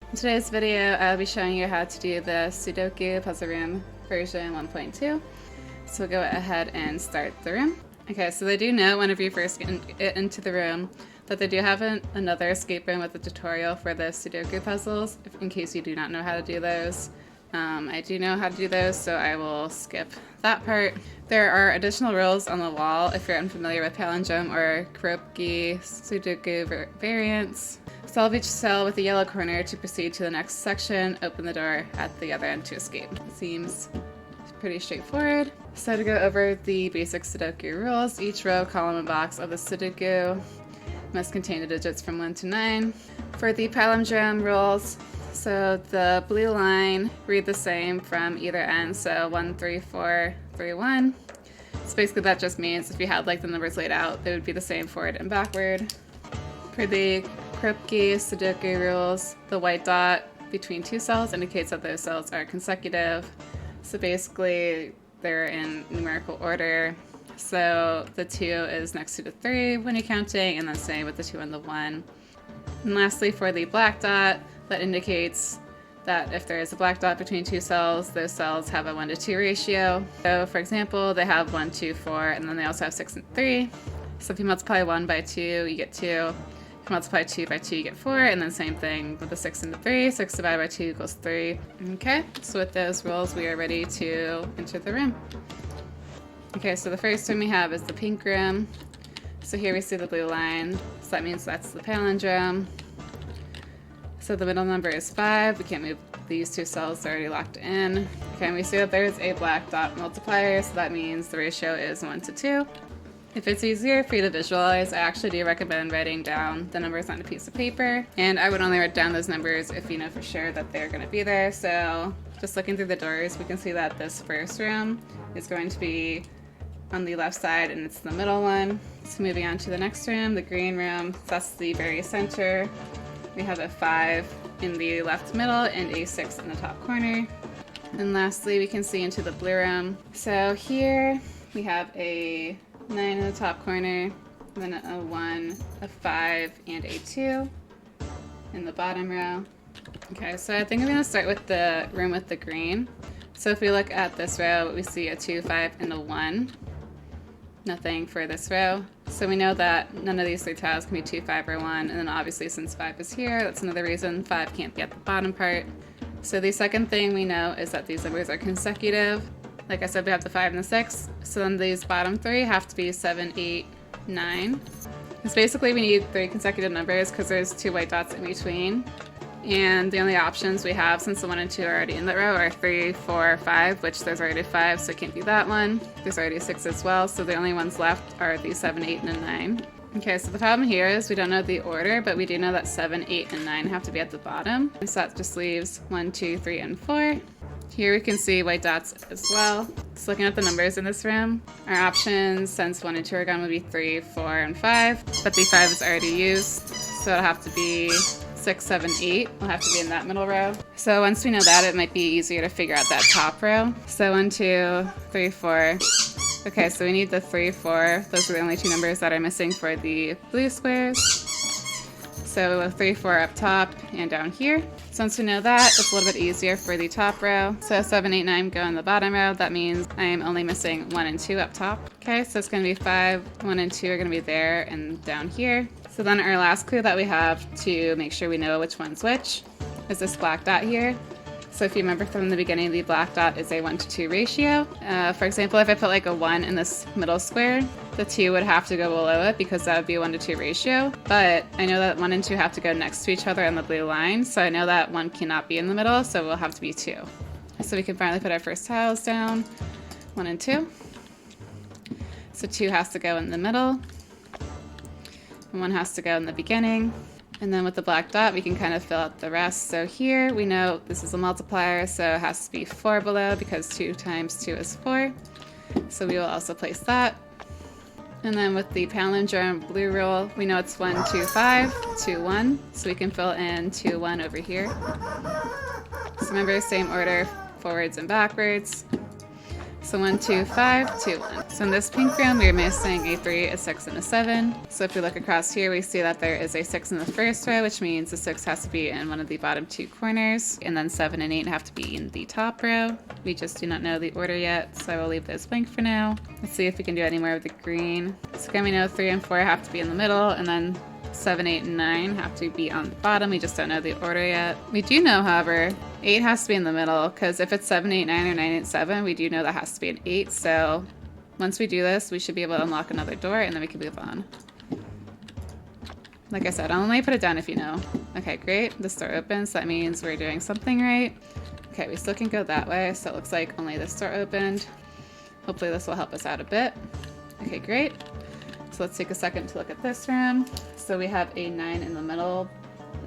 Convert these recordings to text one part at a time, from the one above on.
In today's video, I'll be showing you how to do the Sudoku Puzzle Room version 1.2. So we'll go ahead and start the room. Okay, so they do know whenever you first get into the room that they do have another escape room with a tutorial for the Sudoku puzzles, in case you do not know how to do those. I do know how to do those, so I will skip that part. There are additional rules on the wall if you're unfamiliar with palindrome or Kropki Sudoku variants. Solve each cell with a yellow corner to proceed to the next section. Open the door at the other end to escape. Seems pretty straightforward. So to go over the basic Sudoku rules, each row, column, and box of the Sudoku must contain the digits from 1 to 9. For the palindrome rules, so the blue line read the same from either end, so 1, 3, 4, 3, 1. So basically that just means if you had like the numbers laid out, they would be the same forward and backward. For the Kropki Sudoku rules, the white dot between two cells indicates that those cells are consecutive. So basically they're in numerical order. So the 2 is next to the 3 when you're counting, and then same with the 2 and the 1. And lastly, for the black dot, that indicates that if there is a black dot between two cells, those cells have a 1 to 2 ratio. So for example, they have 1, 2, 4, and then they also have 6 and 3. So if you multiply 1 by 2, you get 2. If you multiply 2 by 2, you get 4, and then same thing with the 6 and the 3. 6 divided by 2 equals 3. Okay, so with those rules, we are ready to enter the room. Okay, so the first room we have is the pink room. So here we see the blue line, so that means that's the palindrome. So the middle number is 5. We can't move these two cells, they're already locked in. Okay, and we see that there's a black dot multiplier, so that means the ratio is 1 to 2. If it's easier for you to visualize, I actually do recommend writing down the numbers on a piece of paper. And I would only write down those numbers if you know for sure that they're going to be there. So just looking through the doors, we can see that this first room is going to be on the left side, and it's the middle one. So moving on to the next room, the green room, that's the very center. We have a 5 in the left middle and a 6 in the top corner. And lastly, we can see into the blue room. So here we have a 9 in the top corner, then a 1, a 5, and a 2 in the bottom row. Okay, so I think I'm going to start with the room with the green. So if we look at this row, we see a 2, 5, and a 1. Nothing for this row. So we know that none of these three tiles can be 2, 5, or 1, and then obviously since 5 is here, that's another reason 5 can't be at the bottom part. So the second thing we know is that these numbers are consecutive. Like I said, we have the 5 and the 6, so then these bottom 3 have to be 7, 8, 9. Because basically we need 3 consecutive numbers because there's 2 white dots in between. And the only options we have, since the 1 and 2 are already in that row, are 3, 4, 5, which there's already 5, so it can't be that one. There's already a 6 as well, so the only ones left are the 7, 8, and a 9. Okay, so the problem here is we don't know the order, but we do know that 7, 8, and 9 have to be at the bottom. So that just leaves 1, 2, 3, and 4. Here we can see white dots as well. Just looking at the numbers in this room, our options, since 1 and 2 are gone, would be 3, 4, and 5, but the 5 is already used, so it'll have to be 6, 7, 8 will have to be in that middle row. So once we know that, it might be easier to figure out that top row. So 1, 2, 3, 4. Okay, so we need the 3, 4. Those are the only 2 numbers that are missing for the blue squares. So 3, 4 up top and down here. So once we know that, it's a little bit easier for the top row. So 7, 8, 9 go in the bottom row. That means I am only missing 1 and 2 up top. Okay, so it's going to be 5, 1, and 2 are going to be there and down here. So then our last clue that we have to make sure we know which one's which is this black dot here. So if you remember from the beginning, the black dot is a 1 to 2 ratio. For example, if I put like a 1 in this middle square, the 2 would have to go below it because that would be a 1 to 2 ratio. But I know that 1 and 2 have to go next to each other on the blue line, so I know that 1 cannot be in the middle, so it will have to be 2. So we can finally put our first tiles down, 1 and 2. So 2 has to go in the middle, and 1 has to go in the beginning. And then with the black dot, we can kind of fill out the rest. So here we know this is a multiplier, so it has to be 4 below because 2 times 2 is 4. So we will also place that. And then with the palindrome blue rule, we know it's 1, 2, 5, 2, 1. So we can fill in 2, 1 over here. So remember, same order, forwards and backwards. So 1, 2, 5, 2, 1. So in this pink room, we're missing a 3, a 6, and a 7. So if we look across here, we see that there is a 6 in the first row, which means the 6 has to be in one of the bottom 2 corners, and then 7 and 8 have to be in the top row. We just do not know the order yet, so I will leave those blank for now. Let's see if we can do any more of the green. So again, we know 3 and 4 have to be in the middle, and then 7, 8, and 9 have to be on the bottom. We just don't know the order yet. We do know, however, 8 has to be in the middle, because if it's 7, 8, 9, or 9, 8, 7, we do know that has to be an 8. So once we do this, we should be able to unlock another door, and then we can move on. Like I said, I'll only put it down if you know. Okay, great. This door opens. That means we're doing something right. Okay, we still can go that way, so it looks like only this door opened. Hopefully this will help us out a bit. Okay, great. So let's take a second to look at this room. So we have a 9 in the middle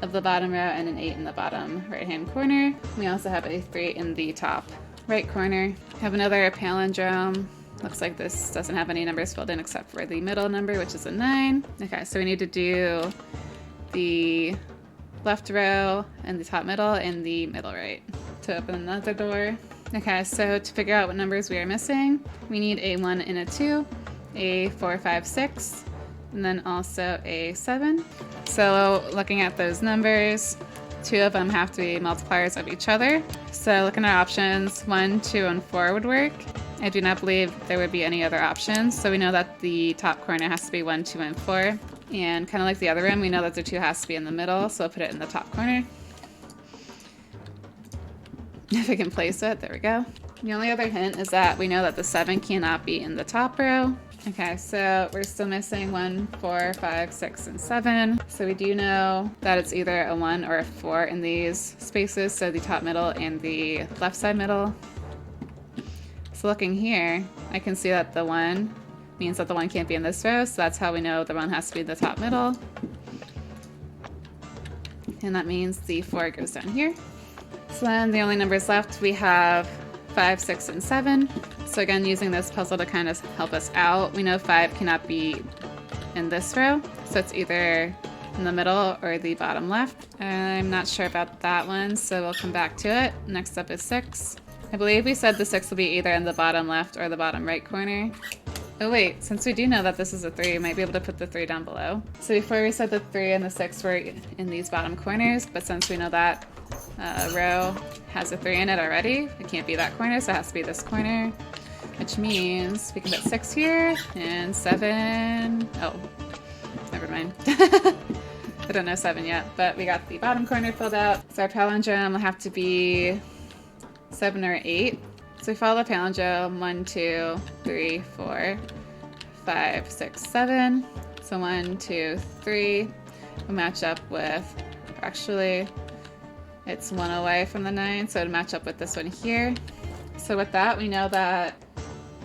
of the bottom row and an 8 in the bottom right-hand corner. We also have a 3 in the top right corner. We have another palindrome. Looks like this doesn't have any numbers filled in except for the middle number, which is a 9. Okay, so we need to do the left row and the top middle and the middle right to open another door. Okay, so to figure out what numbers we are missing, we need a 1 and a 2, a 4, 5, 6, and then also a 7. So looking at those numbers, 2 of them have to be multipliers of each other. So looking at options, 1, 2, and 4 would work. I do not believe there would be any other options. So we know that the top corner has to be 1, 2, and 4. And kind of like the other room, we know that the 2 has to be in the middle, so I'll put it in the top corner. If I can place it, there we go. The only other hint is that we know that the 7 cannot be in the top row. Okay, so we're still missing 1, 4, 5, 6, and 7. So we do know that it's either a 1 or a 4 in these spaces, so the top middle and the left side middle. So looking here, I can see that the 1 means that the 1 can't be in this row, so that's how we know the 1 has to be in the top middle. And that means the 4 goes down here. So then the only numbers left, we have 5, 6, and 7. So again, using this puzzle to kind of help us out, we know 5 cannot be in this row, so it's either in the middle or the bottom left. I'm not sure about that one, so we'll come back to it. Next up is 6. I believe we said the 6 will be either in the bottom left or the bottom right corner. Oh wait, since we do know that this is a 3, we might be able to put the 3 down below. So before we said the 3 and the 6 were in these bottom corners, but since we know that row has a 3 in it already, it can't be that corner, so it has to be this corner, which means we can put 6 here and 7. Oh, never mind. I don't know 7 yet, but we got the bottom corner filled out. So our palindrome will have to be 7 or 8. So we follow the palindrome 1, 2, 3, 4, 5, 6, 7. So 1, 2, 3 will match up with, actually, it's 1 away from the 9, so it'll match up with this one here. So with that, we know that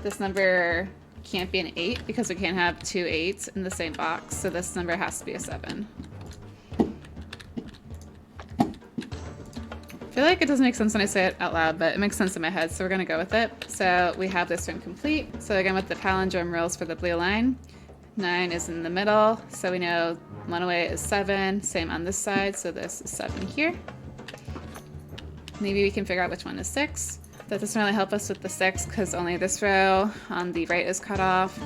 this number can't be an 8 because we can't have 2 8s in the same box, so this number has to be a 7. I feel like it doesn't make sense when I say it out loud, but it makes sense in my head, so we're gonna go with it. So we have this room complete. So again, with the palindrome rules for the blue line, 9 is in the middle, so we know 1 away is 7, same on this side, so this is 7 here. Maybe we can figure out which one is 6. That doesn't really help us with the 6 because only this row on the right is cut off.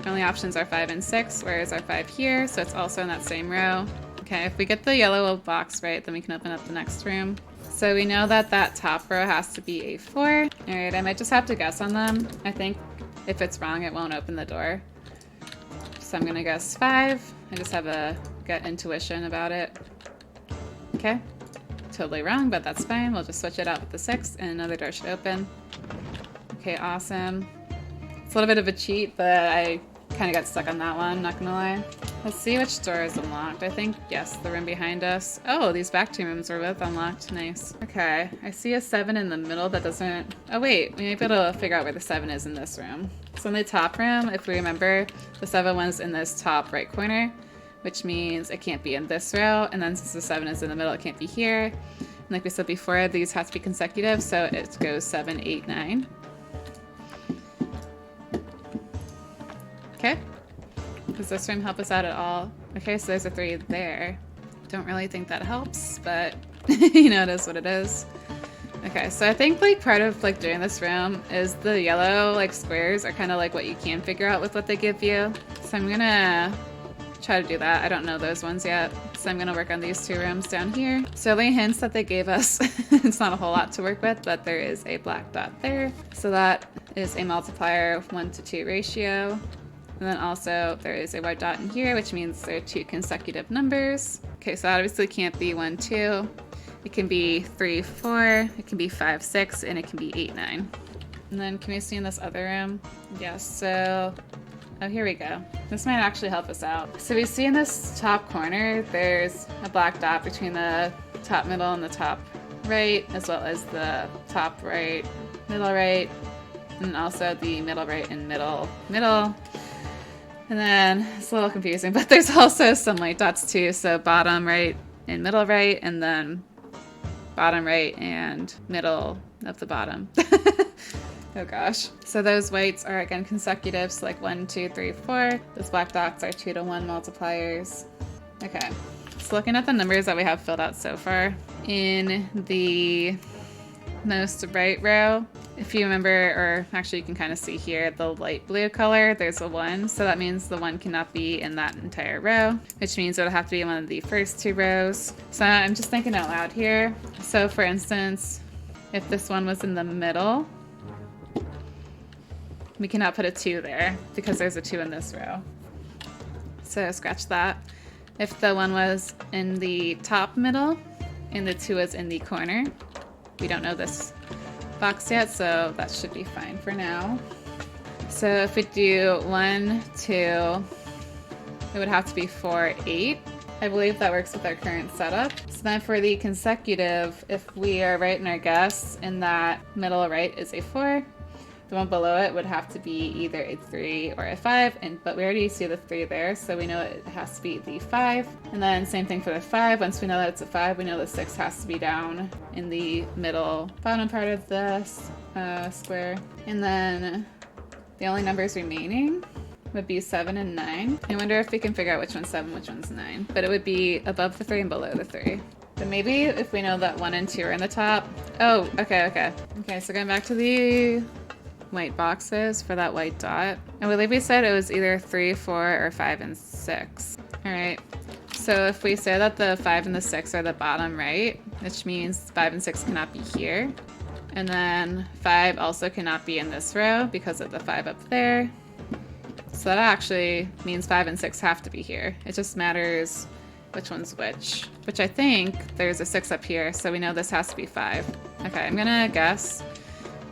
The only options are 5 and 6, whereas our 5 here, so it's also in that same row. Okay, if we get the yellow box right, then we can open up the next room. So we know that that top row has to be a 4. All right, I might just have to guess on them. I think if it's wrong, it won't open the door. So I'm gonna guess 5. I just have a gut intuition about it. Okay, totally wrong, but that's fine. We'll just switch it out with the 6 and another door should open. Okay, awesome. It's a little bit of a cheat, but I kind of got stuck on that one, not gonna lie. Let's see which door is unlocked. I think, yes, the room behind us. Oh, these back 2 rooms were both unlocked. Nice. Okay, I see a 7 in the middle that doesn't... Oh wait, we might be able to figure out where the 7 is in this room. So in the top room, if we remember, the 7 was in this top right corner, which means it can't be in this row. And then since the 7 is in the middle, it can't be here. And like we said before, these have to be consecutive, so it goes 7, 8, 9. Okay. Does this room help us out at all? Okay, so there's a 3 there. Don't really think that helps, but you know, it is what it is. Okay, so I think like part of like doing this room is the yellow like squares are kind of like what you can figure out with what they give you. So I'm gonna try to do that. I don't know those ones yet. So I'm gonna work on these two rooms down here. So the hints that they gave us, it's not a whole lot to work with, but there is a black dot there. So that is a multiplier 1-to-2 ratio. And then also there is a white dot in here, which means there are two consecutive numbers. Okay, so obviously it can't be 1, 2. It can be 3, 4, it can be 5, 6, and it can be 8, 9. And then can we see in this other room? Yes, so, oh, here we go. This might actually help us out. So we see in this top corner, there's a black dot between the top middle and the top right, as well as the top right, middle right, and also the middle right and middle. And then it's a little confusing, but there's also some light dots too. So bottom right and middle right, and then bottom right and middle of the bottom. Oh gosh. So those whites are again consecutive, so like 1, 2, 3, 4. Those black dots are 2-to-1 multipliers. Okay. So looking at the numbers that we have filled out so far, in the most right row, if you remember, or actually you can kind of see here, the light blue color, there's a 1, so that means the 1 cannot be in that entire row, which means it'll have to be in one of the first 2 rows. So I'm just thinking out loud here. So for instance, if this one was in the middle, we cannot put a 2 there because there's a 2 in this row. So scratch that. If the 1 was in the top middle and the 2 was in the corner, we don't know this box yet, so that should be fine for now. So if we do 1, 2, it would have to be 4, 8. I believe that works with our current setup. So then for the consecutive, if we are right in our guess and that middle right is a 4, the one below it would have to be either a 3 or a 5, but we already see the 3 there, so we know it has to be the 5. And then same thing for the 5. Once we know that it's a 5, we know the 6 has to be down in the middle bottom part of the square. And then the only numbers remaining would be 7 and 9. I wonder if we can figure out which one's 7, which one's 9. But it would be above the 3 and below the 3. But maybe if we know that 1 and 2 are in the top. Oh, okay. Okay, so going back to the white boxes for that white dot. I believe we said it was either 3, 4, or 5 and 6. All right. So if we say that the 5 and the 6 are the bottom right, which means 5 and 6 cannot be here. And then 5 also cannot be in this row because of the 5 up there. So that actually means 5 and 6 have to be here. It just matters which one's which I think there's a 6 up here, so we know this has to be 5. Okay, I'm gonna guess.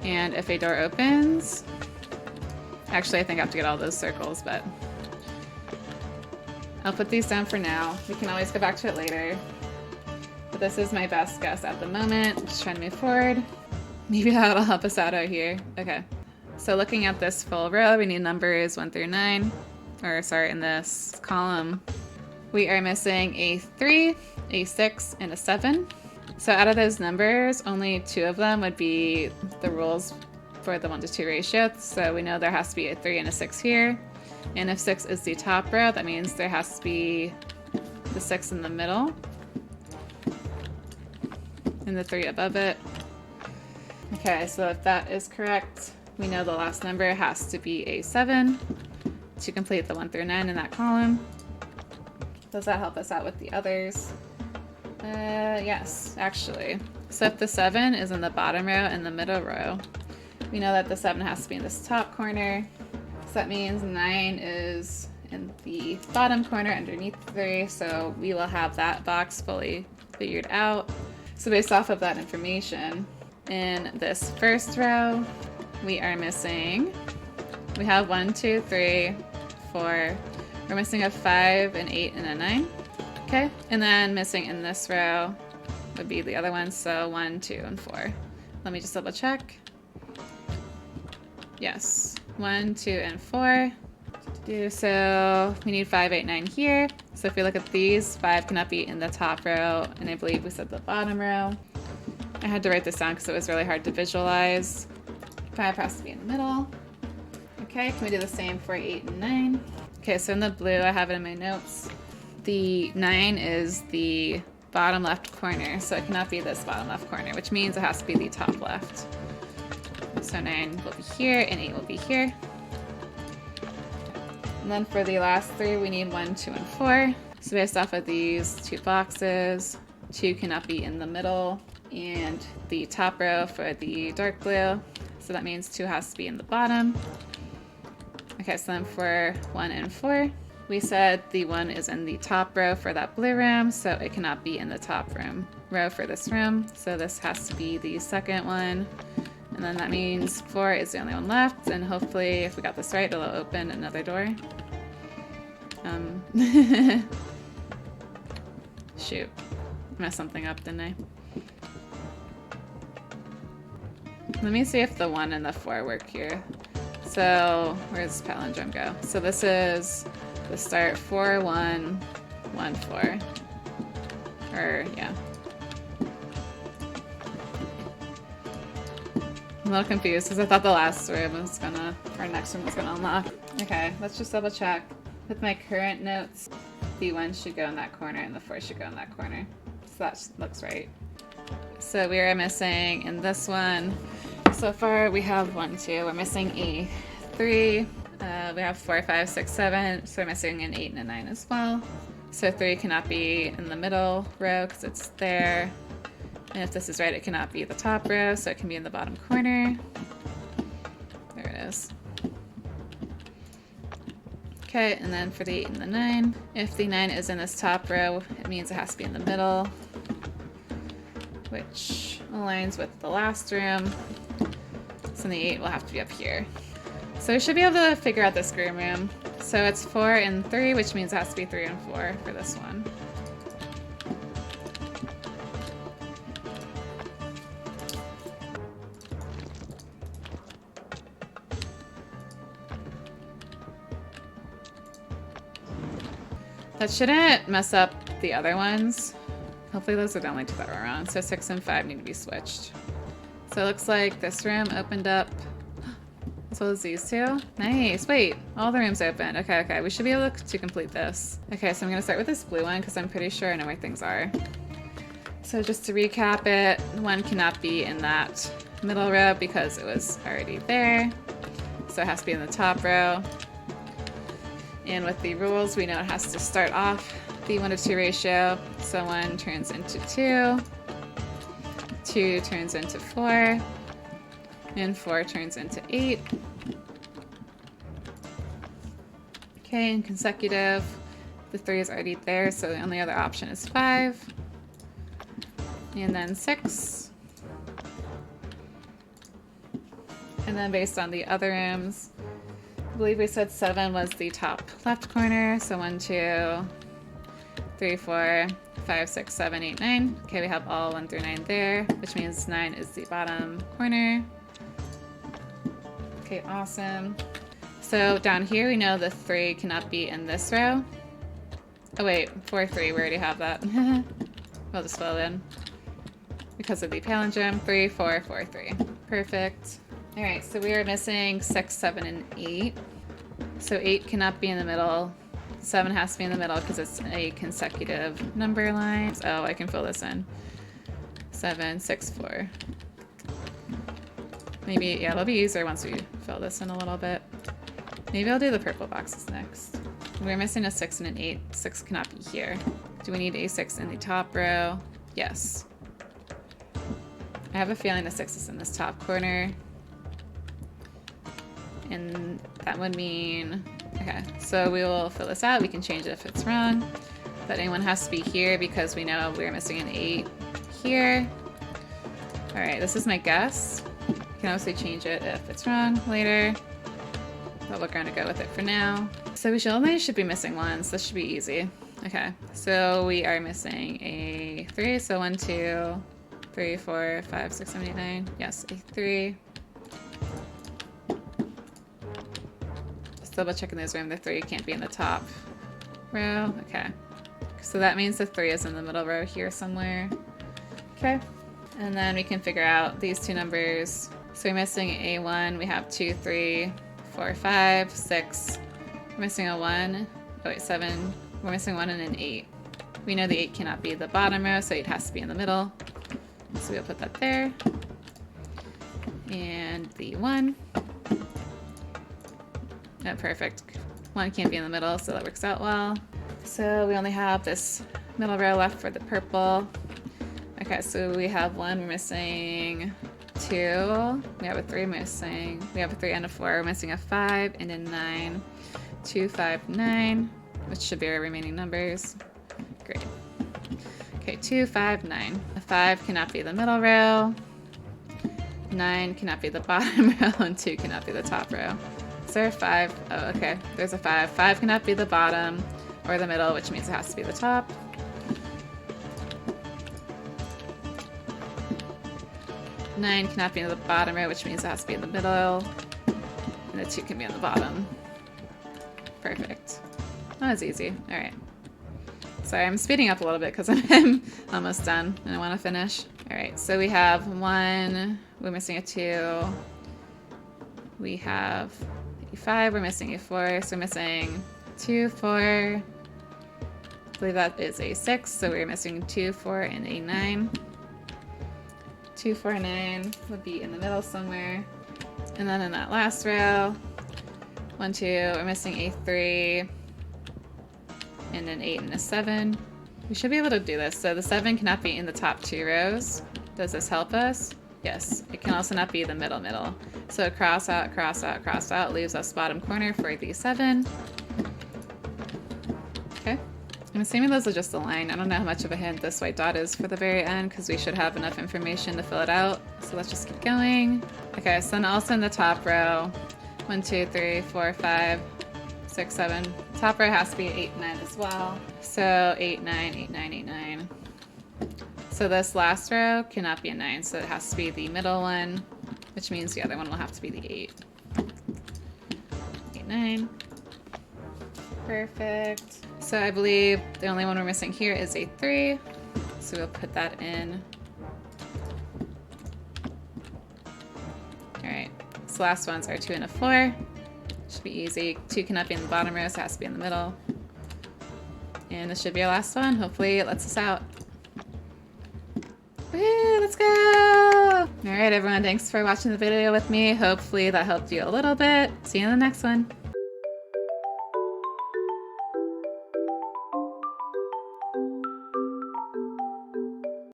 And if a door opens, actually I think I have to get all those circles, but I'll put these down for now. We can always go back to it later. But this is my best guess at the moment. Just trying to move forward. Maybe that'll help us out here. Okay. So looking at this full row, we need numbers 1 through 9. Or sorry, in this column, we are missing a 3, a 6, and a 7. So out of those numbers, only 2 of them would be the rules for the 1-to-2 ratio. So we know there has to be a 3 and a 6 here. And if 6 is the top row, that means there has to be the 6 in the middle and the 3 above it. Okay, so if that is correct, we know the last number has to be a 7 to complete the 1 through 9 in that column. Does that help us out with the others? Yes, actually. So if the 7 is in the bottom row and the middle row, we know that the 7 has to be in this top corner. So that means 9 is in the bottom corner underneath 3, so we will have that box fully figured out. So based off of that information, in this first row, we are missing, we have 1, 2, 3, 4. We're missing a 5, an 8, and a 9. Okay, and then missing in this row would be the other ones, so 1, 2, and 4. Let me just double check. Yes, 1, 2, and 4. So we need 5, 8, 9 here. So if we look at these, 5 cannot be in the top row, and I believe we said the bottom row. I had to write this down because it was really hard to visualize. 5 has to be in the middle. Okay, can we do the same for 8 and 9? Okay, so in the blue, I have it in my notes. The 9 is the bottom left corner, so it cannot be this bottom left corner, which means it has to be the top left. So 9 will be here and 8 will be here. And then for the last 3, we need 1, 2, and 4. So based off of these 2 boxes, 2 cannot be in the middle, and the top row for the dark blue. So that means 2 has to be in the bottom. Okay, so then for 1 and 4, we said the 1 is in the top row for that blue room, so it cannot be in the top row for this room. So this has to be the second one. And then that means 4 is the only one left, and hopefully if we got this right, it'll open another door. Shoot. Messed something up, didn't I? Let me see if the 1 and the 4 work here. So, where's palindrome go? So this is the start 4, 1, 1, 4. Or, yeah. I'm a little confused because I thought the last room was gonna, or next room was gonna unlock. Okay, let's just double check. With my current notes, the 1 should go in that corner and the 4 should go in that corner. So that looks right. So we are missing in this one. So far we have 1, 2. We're missing a 3. We have 4, 5, 6, 7. So we're missing an 8 and a 9 as well. So 3 cannot be in the middle row because it's there. And if this is right, it cannot be the top row, so it can be in the bottom corner. There it is. Okay, and then for the 8 and the 9, if the 9 is in this top row, it means it has to be in the middle, which aligns with the last room. So the 8 will have to be up here. So we should be able to figure out this green room. So it's 4 and 3, which means it has to be 3 and 4 for this one. That shouldn't mess up the other ones. Hopefully those are the only 2 that were wrong. So 6 and 5 need to be switched. So it looks like this room opened up as well as these 2. Nice. Wait, all the rooms opened. Okay, okay. We should be able to complete this. Okay, so I'm going to start with this blue one because I'm pretty sure I know where things are. So just to recap it, 1 cannot be in that middle row because it was already there. So it has to be in the top row. And with the rules, we know it has to start off the 1-to-2 ratio. So 1 turns into 2, 2 turns into 4, and 4 turns into 8. Okay, and consecutive, the 3 is already there, so the only other option is 5. And then 6. And then based on the other rooms, I believe we said 7 was the top left corner, so 1, 2, 3, 4, 5, 6, 7, 8, 9. Okay, we have all 1 through 9 there, which means 9 is the bottom corner. Okay, awesome. So down here we know the 3 cannot be in this row. Oh wait, 4, 3, we already have that. We'll just fill it in because of the palindrome. 3, 4, 4, 3. Perfect. Alright, so we are missing 6, 7, and 8. So 8 cannot be in the middle. 7 has to be in the middle because it's a consecutive number line. Oh, I can fill this in. 7, 6, 4. Maybe, yeah, it'll be easier once we fill this in a little bit. Maybe I'll do the purple boxes next. We're missing a 6 and an 8. 6 cannot be here. Do we need a 6 in the top row? Yes. I have a feeling the 6 is in this top corner. And that would mean, okay, so we will fill this out. We can change it if it's wrong. But anyone has to be here because we know we're missing an 8 here. All right, this is my guess. You can obviously change it if it's wrong later. But we're gonna go with it for now. So we should be missing 1, so this should be easy. Okay, so we are missing a 3. So 1, 2, 3, 4, 5, 6, 7, 8, 9. Yes, a 3. Double checking this room, the 3 can't be in the top row. Okay, so that means the 3 is in the middle row here somewhere. Okay, and then we can figure out these 2 numbers. So we're missing a 1, we have 2, 3, 4, 5, 6. We're missing a 1, oh wait, 7. We're missing 1 and an 8. We know the 8 cannot be the bottom row, so 8 has to be in the middle. So we'll put that there. And the 1. Oh, perfect. 1 can't be in the middle, so that works out well. So we only have this middle row left for the purple. Okay, so we have 1, we're missing 2. We have a 3 missing. We have a 3 and a 4. We're missing a 5 and a 9. 2, 5, 9, which should be our remaining numbers. Great. Okay, 2, 5, 9. A 5 cannot be the middle row. 9 cannot be the bottom row, and 2 cannot be the top row. Is there a 5? Oh, okay. There's a 5. 5 cannot be the bottom or the middle, which means it has to be the top. Nine cannot be in the bottom row, which means it has to be in the middle. And the 2 can be on the bottom. Perfect. That was easy. Alright. Sorry, I'm speeding up a little bit because I'm almost done and I want to finish. Alright, so we have 1, we're missing a 2. We have a 5, we're missing a 4, so we're missing 2, 4. I believe that is a 6, so we're missing 2, 4, and a 9. 2, 4, 9 would be in the middle somewhere. And then in that last row, 1, 2, we're missing a 3, and an 8 and a 7. We should be able to do this. So the 7 cannot be in the top 2 rows. Does this help us? Yes. It can also not be the middle. So cross out, cross out, cross out leaves us bottom corner for the 7. Okay. I'm assuming those are just a line. I don't know how much of a hint this white dot is for the very end because we should have enough information to fill it out. So let's just keep going. Okay, so then also in the top row, 1, 2, 3, 4, 5, 6, 7. Top row has to be 8, 9 as well. So 8, 9, 8, 9, 8, 9. So this last row cannot be a 9, so it has to be the middle one, which means the other one will have to be the 8. 8, 9. Perfect. So I believe the only one we're missing here is a 3. So we'll put that in. Alright, so last ones are 2 and a 4. Should be easy. 2 cannot be in the bottom row, so it has to be in the middle. And this should be our last one. Hopefully it lets us out. Woo, let's go! Alright everyone, thanks for watching the video with me. Hopefully that helped you a little bit. See you in the next one.